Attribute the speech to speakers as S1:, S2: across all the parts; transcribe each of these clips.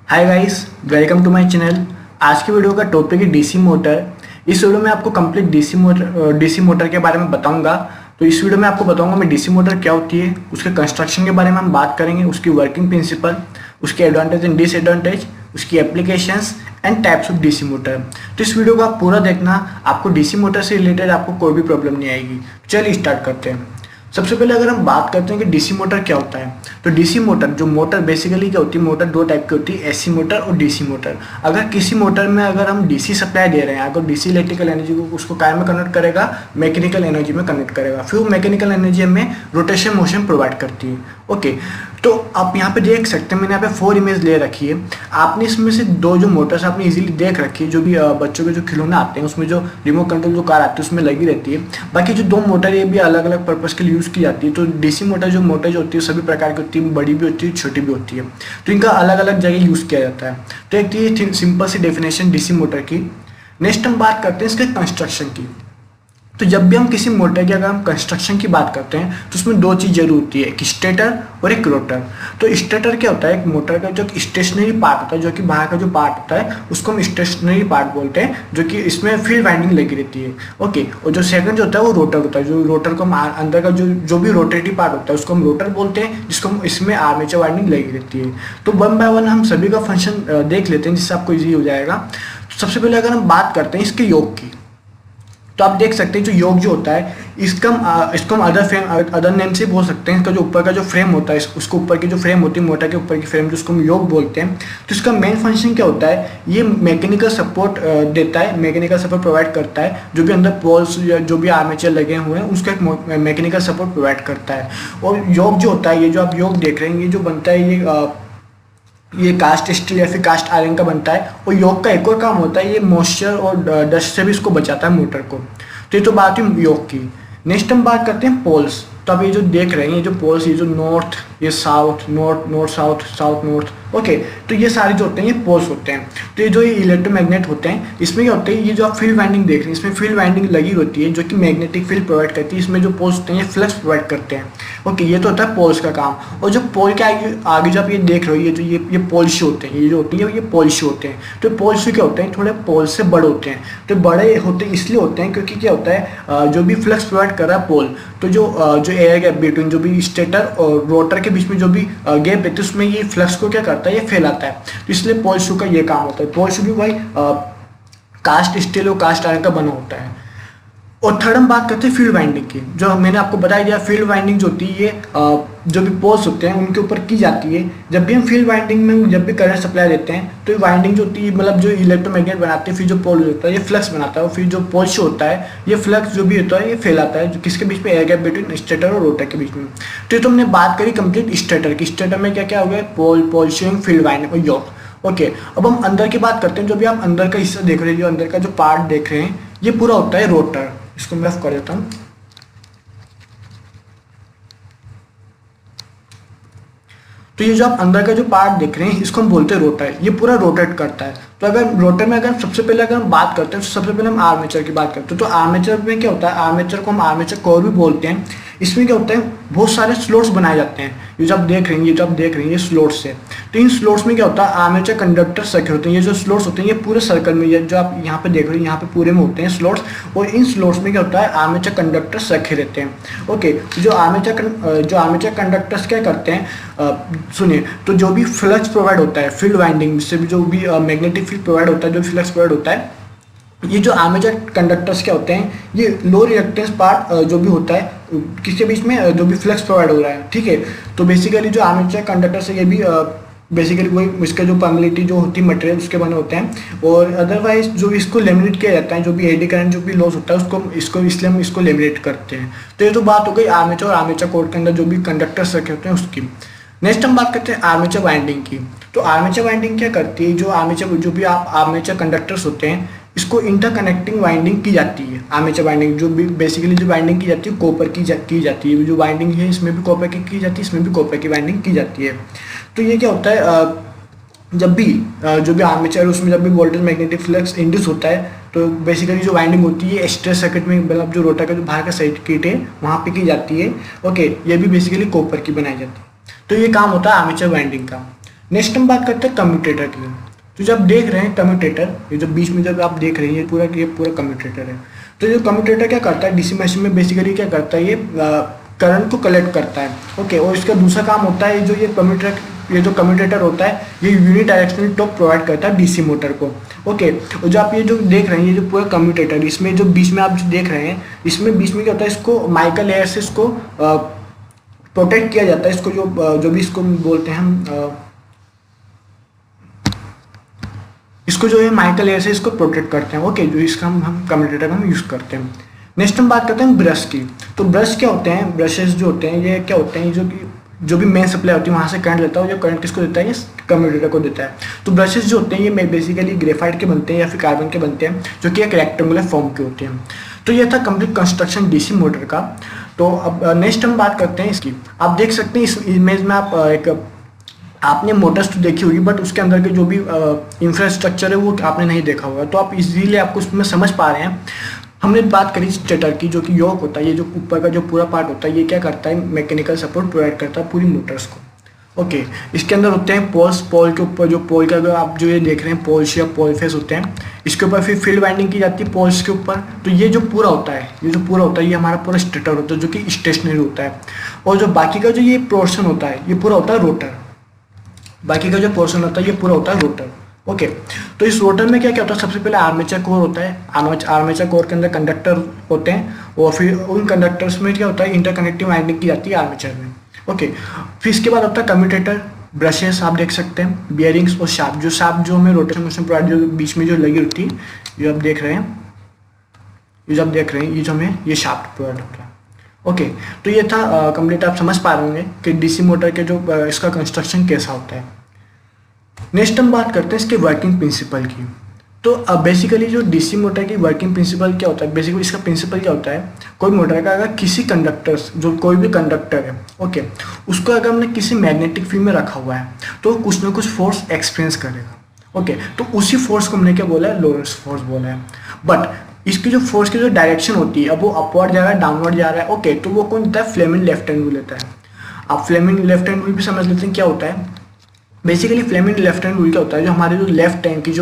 S1: Hi guys, welcome to my channel. आज की video का टॉपिक है डीसी मोटर। इस वीडियो में आपको कंप्लीट डीसी मोटर के बारे में बताऊंगा। तो इस वीडियो में आपको बताऊंगा मैं डीसी मोटर क्या होती है, उसके कंस्ट्रक्शन के बारे में हम बात करेंगे, उसकी वर्किंग प्रिंसिपल, उसके एडवांटेज एंड डिसएडवांटेज, उसकी applications and types of DC motor. तो इस वीडियो को आप पूरा देखना, आपको डीसी मोटर से रिलेटेड आपको कोई भी प्रॉब्लम नहीं आएगी। चलिए स्टार्ट करते हैं। सबसे पहले अगर हम बात करते हैं कि डीसी मोटर क्या होता है, तो डीसी मोटर जो मोटर बेसिकली क्या होती है, मोटर दो टाइप की होती है, एसी मोटर और डीसी मोटर। अगर किसी मोटर में अगर हम डीसी सप्लाई दे रहे हैं, अगर डीसी इलेक्ट्रिकल एनर्जी को उसको काय में कन्वर्ट करेगा, मैकेनिकल एनर्जी में कन्वर्ट करेगा, फिर वो मैकेनिकल एनर्जी हमें रोटेशन मोशन प्रोवाइड करती है। ओके, तो आप यहाँ पे देख सकते हैं, मैंने यहाँ पे 4 इमेज ले रखी है। आपने इसमें से दो जो मोटर्स आपने इजीली देख रखी है, जो भी बच्चों के जो खिलौने आते हैं उसमें जो रिमोट कंट्रोल जो कार आती है उसमें लगी रहती है। बाकी जो दो मोटर ये भी अलग अलग पर्पस के लिए यूज़ की जाती है। तो डीसी मोटर जो होती है सभी प्रकार की होती है, बड़ी भी होती है, छोटी भी होती है। तो इनका अलग अलग जगह यूज़ किया जाता है। तो एक ये सिंपल सी डेफिनेशन डीसी मोटर की। नेक्स्ट हम बात करते हैं इसके कंस्ट्रक्शन की। तो जब भी हम किसी मोटर की अगर हम कंस्ट्रक्शन की बात करते हैं तो उसमें दो चीज़ जरूर होती है, एक स्टेटर और एक रोटर। तो स्टेटर क्या होता है, एक मोटर का जो स्टेशनरी पार्ट होता है, जो कि बाहर का जो पार्ट होता है उसको हम स्टेशनरी पार्ट बोलते हैं, जो कि इसमें फील्ड वाइंडिंग लगी रहती है। ओके, और जो सेकंड जो होता है वो रोटर होता है, जो रोटर को हम अंदर का जो भी रोटेटिव पार्ट होता है उसको हम रोटर बोलते हैं, जिसको हम इसमें आर्मेचर वाइंडिंग लगी रहती है। तो वन बाय वन हम सभी का फंक्शन देख लेते हैं, जिससे आपको ईजी हो जाएगा। तो सबसे पहले अगर हम बात करते हैं इसके योग की, तो आप देख सकते हैं जो योग जो होता है इसको हम अदर नेम से बोल सकते हैं। इसका जो ऊपर का जो फ्रेम होता है, उसको ऊपर की जो फ्रेम होती है, मोटर के ऊपर की फ्रेम, जिसको हम योग बोलते हैं। तो इसका मेन फंक्शन क्या होता है, ये मैकेनिकल सपोर्ट देता है, मैकेनिकल सपोर्ट प्रोवाइड करता है। जो भी अंदर पोल्स जो भी आर्मेचर लगे हुए हैं उसका एक मैकेनिकल सपोर्ट प्रोवाइड करता है। और योग जो होता है, ये जो आप योग देख रहे हैं, ये जो बनता है ये कास्ट स्टील या फिर कास्ट आयरन का बनता है। और योग का एक और काम होता है, ये मॉइस्चर और डस्ट से भी इसको बचाता है मोटर को। तो ये तो बात है योग की। नेक्स्ट हम बात करते हैं पोल्स। तो अब ये जो देख रहे हैं, ये जो पोल्स, ये जो नॉर्थ, ये south, north south, south north, okay, तो ये सारे जो होते हैं ये पोल्स होते हैं। तो ये जो ये इलेक्ट्रोमैग्नेट होते हैं, इसमें क्या होता है, ये जो आप फील्ड वाइंडिंग देख रहे हैं इसमें फील्ड वाइंडिंग लगी होती है, जो कि मैग्नेटिक फील्ड प्रोवाइड करती है। इसमें जो पोल्स होते हैं ये फ्लक्स प्रोवाइड करते हैं। ओके, ये तो होता है पोल्स का काम। और जो पोल के आगे जो आप ये देख रहे हो, ये जो ये पोल्स होते हैं, ये जो होती है ये पोल्स होते हैं। तो पोल्स क्या होते हैं, थोड़े पोल से बड़े होते हैं। तो बड़े होते इसलिए होते हैं क्योंकि क्या होता है, जो भी फ्लक्स प्रोवाइड कर रहा है पोल, तो जो एयर गैप बिटवीन जो भी स्टेटर और रोटर के बीच में जो भी गैप रहती है उसमें ये फ्लक्स को क्या करता है, ये फैलाता है। तो इसलिए पोल शू का ये काम होता है। पोल शू भी भाई कास्ट स्टील और कास्ट आयरन का बना होता है। और थर्ड हम बात करते हैं फील्ड वाइंडिंग की। जो मैंने आपको बताया दिया, फील्ड वाइंडिंग जो होती है ये जो भी पोल्स होते हैं उनके ऊपर की जाती है। जब भी हम फील्ड वाइंडिंग में जब भी करंट सप्लाई देते हैं तो ये वाइंडिंग जो होती है, मतलब जो इलेक्ट्रोमैग्नेट बनाते हैं, फिर जो पोल होता है ये फ्लक्स बनाता है, और फिर जो पोल शो होता है ये फ्लक्स जो भी होता है ये फैलाता है, जो किसके बीच में, एयर गैप बिटवीन स्टेटर और रोटर के बीच में। तो ये तो हमने बात करी कंप्लीट स्टेटर की। स्टेटर में क्या क्या हो गया, पोल शोइंग, फील्ड वाइंडिंग और योग। ओके, अब हम अंदर की बात करते हैं। जो भी आप अंदर का हिस्सा देख रहे हैं, जो अंदर का जो पार्ट देख रहे हैं, ये पूरा होता है रोटर। इसको मैं ऑफ कर देता हूँ। तो ये जो आप अंदर का जो पार्ट देख रहे हैं इसको हम बोलते हैं रोटर। ये पूरा रोटेट करता है। तो अगर रोटर में अगर सबसे पहले अगर हम बात करते हैं तो सबसे पहले हम आर्मेचर की बात करते हैं। तो आर्मेचर में क्या होता है, आर्मेचर को हम आर्मेचर कोर भी बोलते हैं। इसमें क्या होता है, बहुत सारे स्लॉट्स बनाए जाते हैं। ये जो आप देख रहे हैं ये स्लॉट्स है। तो इन स्लॉट्स में क्या होता है, आर्मेचर कंडक्टर सर्किल होते हैं। ये जो स्लॉट्स होते हैं ये पूरे सर्कल में, ये जो आप यहाँ पे देख रहे हैं यहाँ पे पूरे में होते हैं स्लॉट्स। और इन स्लॉट्स में क्या होता है, आर्मेचर कंडक्टर सर्किल रहते हैं। ओके, जो आर्मेचर कंडक्टर्स क्या करते हैं, सुनिए, तो जो भी फ्लक्स प्रोवाइड होता है फील्ड वाइंडिंग से, भी जो भी मैग्नेटिक फील्ड प्रोवाइड होता है, जो फ्लक्स प्रोवाइड होता है, ये जो आर्मेचर कंडक्टर्स क्या होते हैं, ये लो रिएक्टेंस पार्ट जो भी होता है किसके बीच में, जो भी फ्लक्स प्रोवाइड हो रहा है, ठीक है। तो बेसिकली जो आर्मेचर कंडक्टर्स है ये भी बेसिकली वही इसका जो परमिलिटी जो होती है मटेरियल उसके बने होते हैं। और अदरवाइज जो इसको लेमिनेट किया जाता है, जो भी एडी करंट जो भी लॉस होता है उसको इसलिए हम इसको लेमिनेट करते हैं। तो ये तो बात हो गई आर्मेचर और आर्मेचर कोर के अंदर जो भी कंडक्टर्स रखे होते हैं उसकी। नेक्स्ट हम बात करते हैं आर्मेचर वाइंडिंग की। तो आर्मेचर वाइंडिंग क्या करती है, जो भी आर्मेचर कंडक्टर्स होते हैं इसको इंटरकनेक्टिंग वाइंडिंग की जाती है। आर्मेचर वाइंडिंग जो भी बेसिकली जो वाइंडिंग की जाती है कॉपर की जाती है। जो वाइंडिंग है इसमें भी कॉपर की जाती है, इसमें भी कॉपर की वाइंडिंग की जाती है। तो ये क्या होता है, जब भी जो भी आर्मेचर है उसमें जब भी वोल्टेज मैग्नेटिक फ्लक्स इंड्यूस होता है तो बेसिकली जो वाइंडिंग होती है स्ट्रेट सर्किट में, मतलब जो रोटर का जो बाहर का सर्किट है वहाँ पे की जाती है। ओके, ये भी बेसिकली कॉपर की बनाई जाती है। तो ये काम होता है आर्मेचर वाइंडिंग का। नेक्स्ट हम बात करते हैं कम्यूटेटर की। तो जब देख रहे हैं कम्यूटेटर, ये जो बीच में जब आप देख रहे हैं ये पूरा कम्यूटेटर है। तो जो कम्यूटेटर क्या करता है डीसी मशीन में, बेसिकली क्या करता है, ये करंट को कलेक्ट करता है। ओके, और इसका दूसरा काम होता है ये जो कम्यूटेटर होता है ये यूनिडायरेक्शनल टॉर्क प्रोवाइड करता है डीसी मोटर को। ओके, और जो आप ये जो देख रहे हैं ये जो पूरा कम्यूटेटर, इसमें जो बीच में आप जो देख रहे हैं, इसमें बीच में क्या होता है, इसको माइकल एयर से इसको प्रोटेक्ट किया जाता है। इसको जो भी इसको बोलते हैं हम, इसको जो है माइकल एयर से इसको प्रोटेक्ट करते हैं। ओके, जो इसका हम कम्यूटेटर हम यूज़ करते हैं। नेक्स्ट हम बात करते हैं ब्रश की। तो ब्रश क्या होते हैं, ब्रशेस जो होते हैं ये क्या होते हैं, जो भी मेन सप्लाई होती है वहाँ से करंट लेता है, और जो करंट किसको देता है, ये कम्यूटेटर को देता है। तो ब्रशेस जो होते हैं ये बेसिकली ग्रेफाइट के बनते हैं या फिर कार्बन के बनते हैं, जो कि एक रेक्टेंगुलर फॉर्म के होते हैं। तो ये था कंप्लीट कंस्ट्रक्शन डीसी मोटर का। तो अब नेक्स्ट हम बात करते हैं इसकी। आप देख सकते हैं इस इमेज में आपने मोटर्स तो देखी होगी, बट उसके अंदर के जो भी इंफ्रास्ट्रक्चर है वो आपने नहीं देखा होगा। तो आप इजीली आपको उसमें समझ पा रहे हैं। हमने बात करी स्टेटर की, जो कि योक होता है, ये जो ऊपर का जो पूरा पार्ट होता है ये क्या करता है, मैकेनिकल सपोर्ट प्रोवाइड करता है पूरी मोटर्स को। ओके, इसके अंदर होते हैं पोल्स, पोल के ऊपर जो पोल का, अगर आप जो ये देख रहे हैं पोल्स या पोल फेस होते हैं, इसके ऊपर फिर फील्ड वाइंडिंग की जाती है पोल्स के ऊपर। तो ये जो पूरा होता है ये हमारा पूरा स्टेटर होता है, जो कि स्टेशनरी होता है। और जो बाकी का जो ये पोर्शन होता है ये पूरा होता है रोटर। बाकी का जो पोर्शन होता है ये पूरा होता है रोटर। ओके, तो इस रोटर में क्या क्या होता है, सबसे पहले आर्मेचर कोर होता है। आर्मेचर कोर के अंदर कंडक्टर होते हैं, और फिर उन कंडक्टर्स में क्या होता है, इंटरकनेक्टिंग वाइंडिंग की जाती है आर्मेचर में। ओके, फिर इसके बाद होता है कम्यूटेटर, ब्रशेस आप देख सकते हैं, बियरिंग्स और शाफ्ट जो हमें रोटेशन मोशन प्रोवाइड जो बीच में जो लगी होती है, ये आप देख रहे हैं, ये जो हमें ये शाफ्ट प्रोवाइड होता है। ओके, तो ये था कंप्लीट। आप समझ पा रहे होंगे कि डीसी मोटर के जो इसका कंस्ट्रक्शन कैसा होता है। नेक्स्ट हम बात करते हैं इसके वर्किंग प्रिंसिपल की। तो बेसिकली जो डीसी मोटर की वर्किंग प्रिंसिपल क्या होता है, बेसिकली इसका प्रिंसिपल क्या होता है, कोई मोटर का अगर किसी कंडक्टर्स, जो कोई भी कंडक्टर है, ओके, उसको अगर हमने किसी मैग्नेटिक फील्ड में रखा हुआ है तो कुछ ना कुछ फोर्स एक्सपीरियंस करेगा। ओके, तो उसी फोर्स को हमने क्या बोला है, लोरेंट्ज फोर्स बोला है। बट इसकी जो फोर्स की जो डायरेक्शन होती है, अब वो अपवर्ड जा रहा है, डाउनवर्ड जा रहा है। ओके, तो वो कौन देता है, फ्लेमिंग लेफ्ट हैंड रूल लेता है। आप फ्लेमिंग लेफ्ट हैंड रूल भी समझ लेते हैं क्या होता है। Basically Fleming left hand rule क्या होता है, जो हमारे जो लेफ्ट हैंड की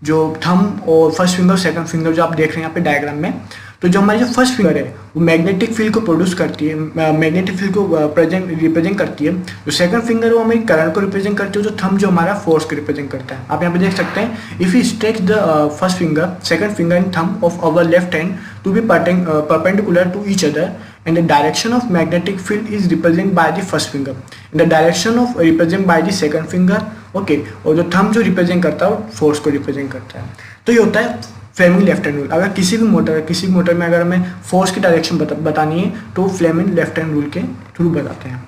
S1: जो थंब और फर्स्ट फिंगर सेकंड फिंगर जो आप देख रहे हैं यहाँ पे डायग्राम में, तो जो हमारी जो फर्स्ट फिंगर है वो मैग्नेटिक फील्ड को प्रोड्यूस करती है, मैग्नेटिक फील्ड को रिप्रेजेंट करती है। जो सेकंड फिंगर है वो हमारी करंट को रिप्रेजेंट करती है, जो थंब जो हमारा फोर्स को रिप्रेजेंट करता है। आप यहाँ पे देख सकते हैं, if you stretch the first finger, second finger and thumb of our left hand to be perpendicular to each other, and the direction of magnetic field is represented by the first finger and the direction of represented by the second finger। Okay, और जो thumb जो represent करता है वो force को represent करता है। तो ये होता है फ्लेमिंग लेफ्ट हैंड रूल। अगर किसी मोटर में अगर हमें फोर्स की डायरेक्शन बतानी है तो फ्लेमिंग लेफ्ट हैंड रूल के थ्रू बताते हैं।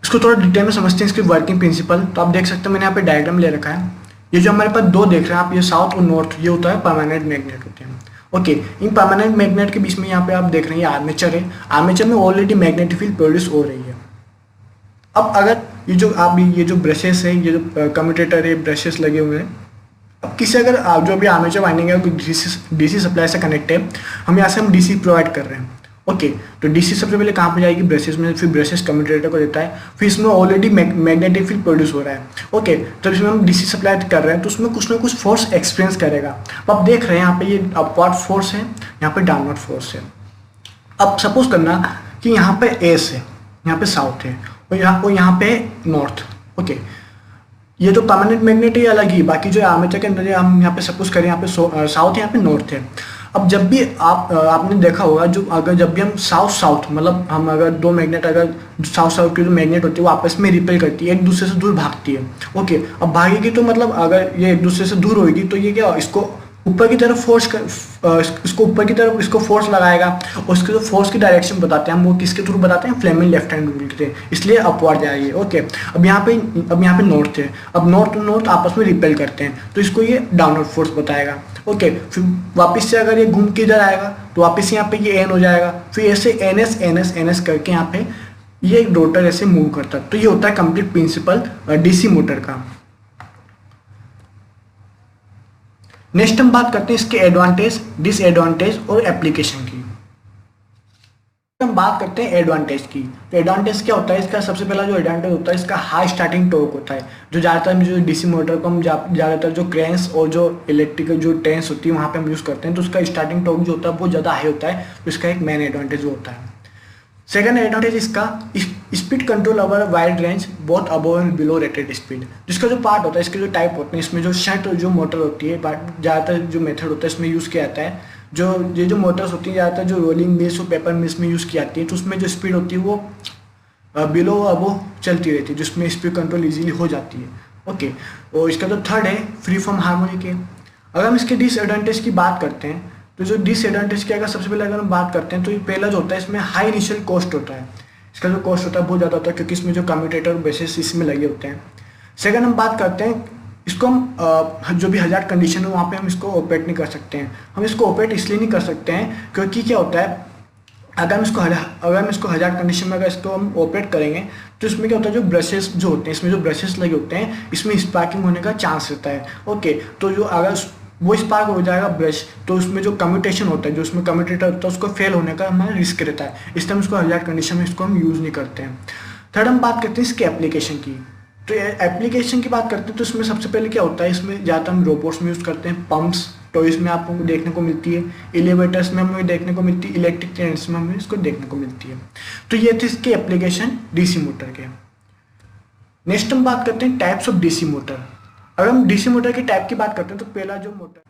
S1: इसको थोड़ा डिटेल में समझते हैं, इसकी वर्किंग प्रिंसिपल। तो आप देख सकते हैं मैंने यहाँ पे डायग्राम ले रखा है। ये जो हमारे पास दो देख रहे हैं आप, ये साउथ और नॉर्थ, ये होता है परमानेंट मैग्नेट होते हैं। ओके, इन परमानेंट मैग्नेट के बीच में यहाँ पे आप देख रहे हैं आर्मेचर है। आर्मेचर में ऑलरेडी मैग्नेटिक फील्ड प्रोड्यूस हो रही है। अब अगर ये जो ब्रशेस है, ये जो कम्यूटेटर है, ब्रशेस लगे हुए हैं, अब किसी अगर जो भी आर्मेचर वाइंडिंग है डीसी सप्लाई से कनेक्ट है, हम यहाँ से हम डीसी प्रोवाइड कर रहे हैं। ओके, तो डीसी सबसे पहले कहाँ पे जाएगी, ब्रशेस में, फिर ब्रशेस कम्यूटेटर को देता है, फिर इसमें ऑलरेडी मैग्नेटिक फील्ड प्रोड्यूस हो रहा है। ओके, तो इसमें हम डीसी सप्लाई कर रहे हैं तो उसमें कुछ ना कुछ फोर्स एक्सपीरियंस करेगा। अब आप देख रहे हैं यहाँ पे ये अपवर्ड फोर्स है, यहाँ पे डाउनवर्ड फोर्स है। अब सपोज करना कि यहाँ पे एस है, यहाँ पे साउथ है, और यहाँ पे नॉर्थ। ओके, ये जो परमानेंट मैग्नेट है अलग ही, बाकी जो आर्मेचर के अंदर हम यहाँ पे सपोज करें यहाँ पे साउथ है, यहाँ पे नॉर्थ है। अब जब भी आपने देखा होगा, जब भी हम साउथ मतलब हम अगर दो मैग्नेट, अगर साउथ की जो मैग्नेट होती है वो आपस में रिपेल करती है, एक दूसरे से दूर भागती है। ओके, अब भागेगी तो मतलब अगर ये एक दूसरे से दूर होगी तो ये क्या, इसको ऊपर की तरफ इसको फोर्स लगाएगा, और इसके जो फोर्स की डायरेक्शन बताते हैं हम वो किसके थ्रू बताते हैं, फ्लेमिंग लेफ्ट हैंड रूल के, इसलिए अपवर्ड जाएगी। ओके, अब यहाँ पे नॉर्थ है, अब नॉर्थ आपस में रिपेल करते हैं तो इसको ये डाउनवर्ड फोर्स बताएगा। ओके, फिर वापस से अगर ये घूम के इधर आएगा तो वापस यहाँ पे ये एन हो जाएगा, फिर ऐसे एन एस करके यहाँ पे ये रोटर ऐसे मूव करता है। तो ये होता है कंप्लीट प्रिंसिपल डीसी मोटर का। नेक्स्ट हम बात करते हैं इसके एडवांटेज, डिसएडवांटेज और एप्लीकेशन की। हम बात करते हैं एडवांटेज की। तो एडवांटेज क्या होता है इसका? सबसे पहला जो एडवांटेज होता है इसका हाई स्टार्टिंग टॉर्क होता है। जो ज़्यादातर जो डीसी मोटर को हम ज़्यादातर जो क्रेन्स और जो इलेक्ट्रिकल जो ट्रेन्स होती है वहाँ पे हम यूज़ करते हैं, तो उसका स्टार्टिंग टॉर्क जो होता है वो ज़्यादा हाई होता है। तो इसका एक मेन एडवांटेज होता है। सेकंड एडवांटेज इसका speed control over wide range both above and below rated speed. जिसका जो पार्ट होता है, इसके जो टाइप होते हैं, इसमें जो शंट जो मोटर होती है ज़्यादातर जो मेथड होता है इसमें यूज़ किया जाता है। जो मोटर्स होती है ज़्यादातर जो रोलिंग मिल्स और पेपर मिल्स में यूज़ की जाती है, तो उसमें जो स्पीड होती है वो बिलो अबो चलती रहती है, जिसमें स्पीड कंट्रोल इजीली हो जाती है। ओके, और इसका जो थर्ड है फ्री फ्रॉम हार्मोनी के। अगर हम इसके डिसएडवांटेज की बात करते हैं तो जो डिसएडवांटेज की अगर सबसे पहले अगर हम बात करते हैं तो ये पहला जो होता है इसमें हाई इनिशियल कॉस्ट होता है। इसका जो कॉस्ट होता है बहुत ज़्यादा होता है क्योंकि इसमें जो कम्यूटेटर बेसिस इसमें लगे होते हैं। सेकंड हम बात करते हैं इसको हम जो भी हजार्ड कंडीशन है वहाँ पे हम इसको ऑपरेट नहीं कर सकते हैं। हम इसको ऑपरेट इसलिए नहीं कर सकते हैं क्योंकि क्या होता है, अगर हम इसको हजार्ड कंडीशन में अगर इसको हम ऑपरेट करेंगे तो इसमें क्या होता है, जो ब्रशेस जो होते हैं, इसमें जो ब्रशेस लगे होते हैं इसमें स्पार्किंग होने का चांस रहता है। ओके, तो जो अगर वो स्पार्क हो जाएगा ब्रश, तो उसमें जो कम्यूटेशन होता है, जो उसमें कम्यूटेटर होता है उसको फेल होने का हमारा रिस्क रहता है। इसलिए हम इसको हजार्ड कंडीशन में इसको हम यूज़ नहीं करते हैं। थर्ड हम बात करते हैं इसके एप्लीकेशन की। तो एप्लीकेशन की बात करते हैं तो इसमें सबसे पहले क्या होता है, इसमें ज़्यादातर हम रोबोट्स में यूज़ करते हैं, पंप्स टॉयज में आपको देखने को मिलती है, एलिवेटर्स में हमें देखने को मिलती है, इलेक्ट्रिक ट्रेन्स में हमें इसको देखने को मिलती है। तो ये थे इसके एप्लीकेशन डीसी मोटर के। नेक्स्ट हम बात करते हैं टाइप्स ऑफ डीसी मोटर। अगर हम डीसी मोटर के टाइप की बात करते हैं तो पहला जो मोटर,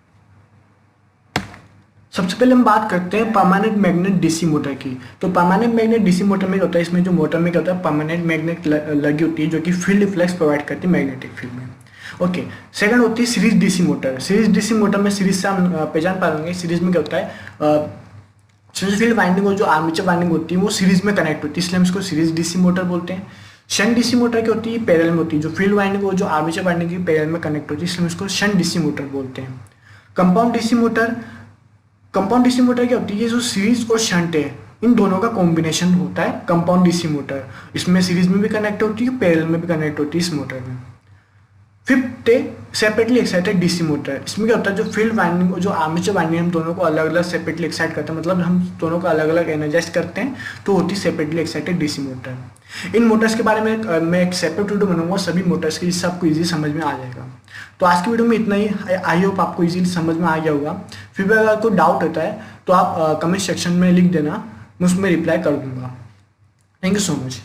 S1: सबसे पहले हम बात करते हैं परमानेंट मैग्नेट डीसी मोटर की। तो परमानेंट मैग्नेट डीसी मोटर में क्या होता है, इसमें जो मोटर में क्या होता है परमानेंट मैग्नेट लगी होती है जो कि फील्ड फ्लक्स प्रोवाइड करती है मैग्नेटिक फील्ड में। ओके, सेकंड होती है series DC motor. Series DC motor में सीरीज से हम पहचान पाएंगे। सीरीज में क्या होता है, फील्ड वाइंडिंग और जो आर्मेचर वाइंडिंग होती है वो सीरीज में कनेक्ट होती है, इसलिए हम इसको सीरीज डीसी मोटर बोलते हैं। शंट डीसी मोटर क्या होती है, पैरेलल में होती है, जो फील्ड वाइंडिंग और जो आर्मेचर वाइंडिंग की पैरेलल में कनेक्ट होती है, इसलिए हम इसको शंट डीसी मोटर बोलते हैं। कंपाउंड डीसी मोटर क्या होती है, जो सीरीज और शंट है इन दोनों का कॉम्बिनेशन होता है कंपाउंड डीसी मोटर। इसमें सीरीज में भी कनेक्ट होती है, पैरेलल में भी कनेक्ट होती है इस मोटर में। फिफ्थ है सेपरेटली एक्साइटेड डीसी मोटर। इसमें क्या होता है, जो फील्ड वाइंडिंग और जो आर्मेचर वाइंडिंग हम दोनों को अलग अलग सेपरेटली एक्साइट करते हैं, मतलब हम दोनों को अलग अलग एनर्जाइज करते हैं, तो होती है सेपरेटली एक्साइटेड डीसी मोटर। इन मोटर्स के बारे में मैं एक सेपरेट वीडियो बनाऊंगा सभी मोटर्स की, जिससे आपको ईजी समझ में आ जाएगा। तो आज की वीडियो में इतना ही। आई होप आपको इजीली समझ में आ गया होगा। फिर भी अगर कोई डाउट होता है तो आप कमेंट सेक्शन में लिख देना, मैं उसमें रिप्लाई कर दूंगा। Thank you so much.